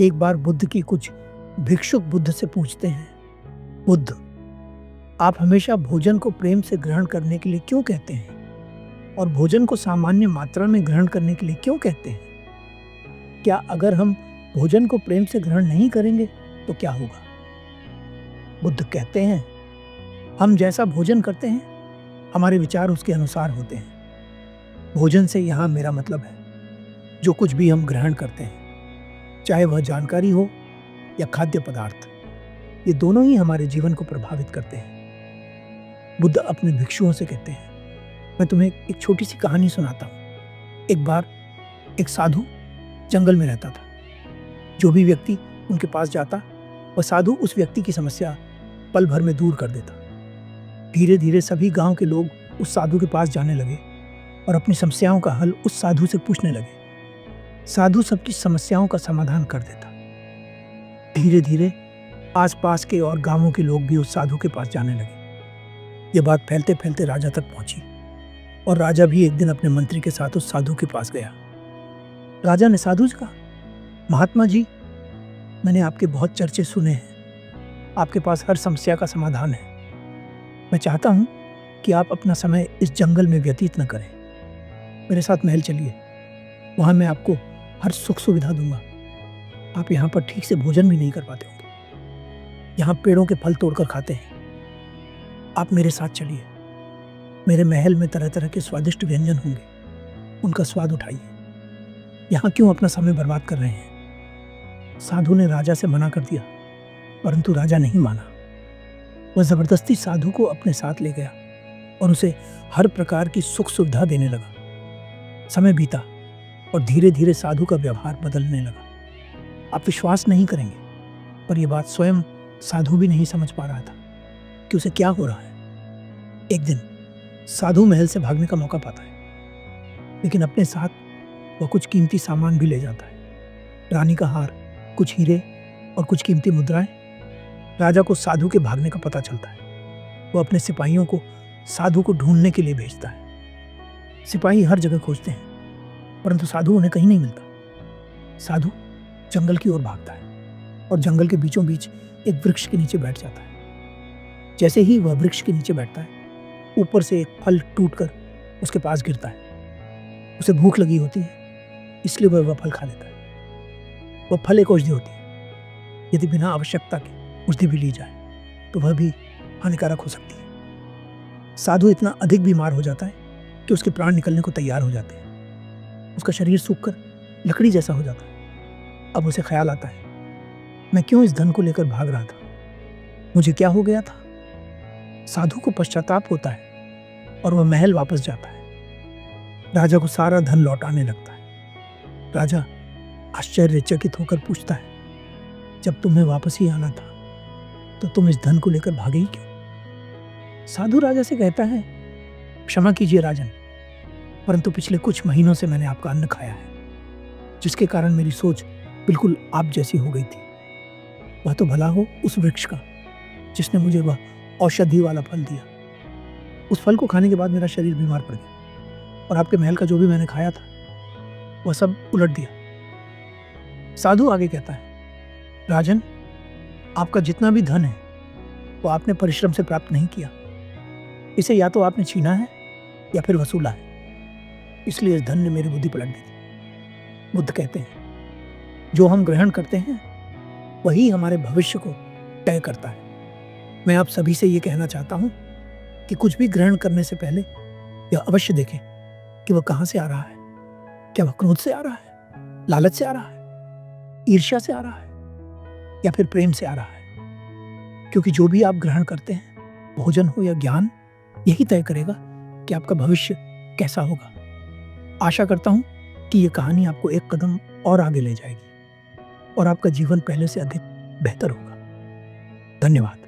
एक बार बुद्ध की कुछ भिक्षुक बुद्ध से पूछते हैं, बुद्ध, आप हमेशा भोजन को प्रेम से ग्रहण करने के लिए क्यों कहते हैं और भोजन को सामान्य मात्रा में ग्रहण करने के लिए क्यों कहते हैं? क्या अगर हम भोजन को प्रेम से ग्रहण नहीं करेंगे तो क्या होगा? बुद्ध कहते हैं, हम जैसा भोजन करते हैं हमारे विचार उसके अनुसार होते हैं। भोजन से यहाँ मेरा मतलब है जो कुछ भी हम ग्रहण करते हैं, चाहे वह जानकारी हो या खाद्य पदार्थ, ये दोनों ही हमारे जीवन को प्रभावित करते हैं। बुद्ध अपने भिक्षुओं से कहते हैं, मैं तुम्हें एक छोटी सी कहानी सुनाता हूँ। एक बार एक साधु जंगल में रहता था। जो भी व्यक्ति उनके पास जाता वह साधु उस व्यक्ति की समस्या पल भर में दूर कर देता। धीरे धीरे सभी गांव के लोग उस साधु के पास जाने लगे और अपनी समस्याओं का हल उस साधु से पूछने लगे। साधु सबकी समस्याओं का समाधान कर देता। धीरे धीरे आसपास के और गांवों के लोग भी उस साधु के पास जाने लगे। यह बात फैलते फैलते राजा तक पहुंची और राजा भी एक दिन अपने मंत्री के साथ उस साधु के पास गया। राजा ने साधु से कहा, महात्मा जी, मैंने आपके बहुत चर्चे सुने हैं, आपके पास हर समस्या का समाधान है। मैं चाहता हूं कि आप अपना समय इस जंगल में व्यतीत न करें। मेरे साथ महल चलिए, वहां मैं आपको हर सुख सुविधा दूंगा। आप यहाँ पर ठीक से भोजन भी नहीं कर पाते होंगे, यहाँ पेड़ों के फल तोड़कर खाते हैं। आप मेरे साथ चलिए, मेरे महल में तरह तरह के स्वादिष्ट व्यंजन होंगे, उनका स्वाद उठाइए। यहाँ क्यों अपना समय बर्बाद कर रहे हैं? साधु ने राजा से मना कर दिया, परंतु राजा नहीं माना। वह जबरदस्ती साधु को अपने साथ ले गया और उसे हर प्रकार की सुख सुविधा देने लगा। समय बीता और धीरे धीरे साधु का व्यवहार बदलने लगा। आप विश्वास नहीं करेंगे, पर यह बात स्वयं साधु भी नहीं समझ पा रहा था कि उसे क्या हो रहा है। एक दिन साधु महल से भागने का मौका पाता है, लेकिन अपने साथ वह कुछ कीमती सामान भी ले जाता है। रानी का हार, कुछ हीरे और कुछ कीमती मुद्राएं। राजा को साधु के भागने का पता चलता है। वह अपने सिपाहियों को साधु को ढूंढने के लिए भेजता है। सिपाही हर जगह खोजते हैं, परंतु साधु उन्हें कहीं नहीं मिलता। साधु जंगल की ओर भागता है और जंगल के बीचों बीच एक वृक्ष के नीचे बैठ जाता है। जैसे ही वह वृक्ष के नीचे बैठता है, ऊपर से एक फल टूटकर उसके पास गिरता है। उसे भूख लगी होती है, इसलिए वह फल खा लेता है। वह फल एक औषधि होती है। यदि बिना आवश्यकता के औषधि भी ली जाए तो वह भी हानिकारक हो सकती है। साधु इतना अधिक बीमार हो जाता है कि उसके प्राण निकलने को तैयार हो जाते हैं। उसका शरीर सूखकर लकड़ी जैसा हो जाता है। अब उसे ख्याल आता है, मैं क्यों इस धन को लेकर भाग रहा था? मुझे क्या हो गया था? साधु को पश्चाताप होता है और वह महल वापस जाता है। राजा को सारा धन लौटाने लगता है। राजा आश्चर्यचकित होकर पूछता है, जब तुम्हें वापस ही आना था तो तुम इस धन को लेकर भागे ही क्यों? साधु राजा से कहता है, क्षमा कीजिए राजन, परंतु पिछले कुछ महीनों से मैंने आपका अन्न खाया है, जिसके कारण मेरी सोच बिल्कुल आप जैसी हो गई थी। वह तो भला हो उस वृक्ष का जिसने मुझे वह औषधि वाला फल दिया। उस फल को खाने के बाद मेरा शरीर बीमार पड़ गया और आपके महल का जो भी मैंने खाया था वह सब उलट दिया। साधु आगे कहता है, राजन, आपका जितना भी धन है वो आपने परिश्रम से प्राप्त नहीं किया। इसे या तो आपने छीना है या फिर वसूला है, इसलिए इस धन ने मेरी बुद्धि पलट दी थी। बुद्ध कहते हैं, जो हम ग्रहण करते हैं वही हमारे भविष्य को तय करता है। मैं आप सभी से ये कहना चाहता हूँ कि कुछ भी ग्रहण करने से पहले यह अवश्य देखें कि वह कहाँ से आ रहा है। क्या वह क्रोध से आ रहा है, लालच से आ रहा है, ईर्ष्या से आ रहा है या फिर प्रेम से आ रहा है? क्योंकि जो भी आप ग्रहण करते हैं, भोजन हो या ज्ञान, यही तय करेगा कि आपका भविष्य कैसा होगा। आशा करता हूँ कि यह कहानी आपको एक कदम और आगे ले जाएगी और आपका जीवन पहले से अधिक बेहतर होगा। धन्यवाद।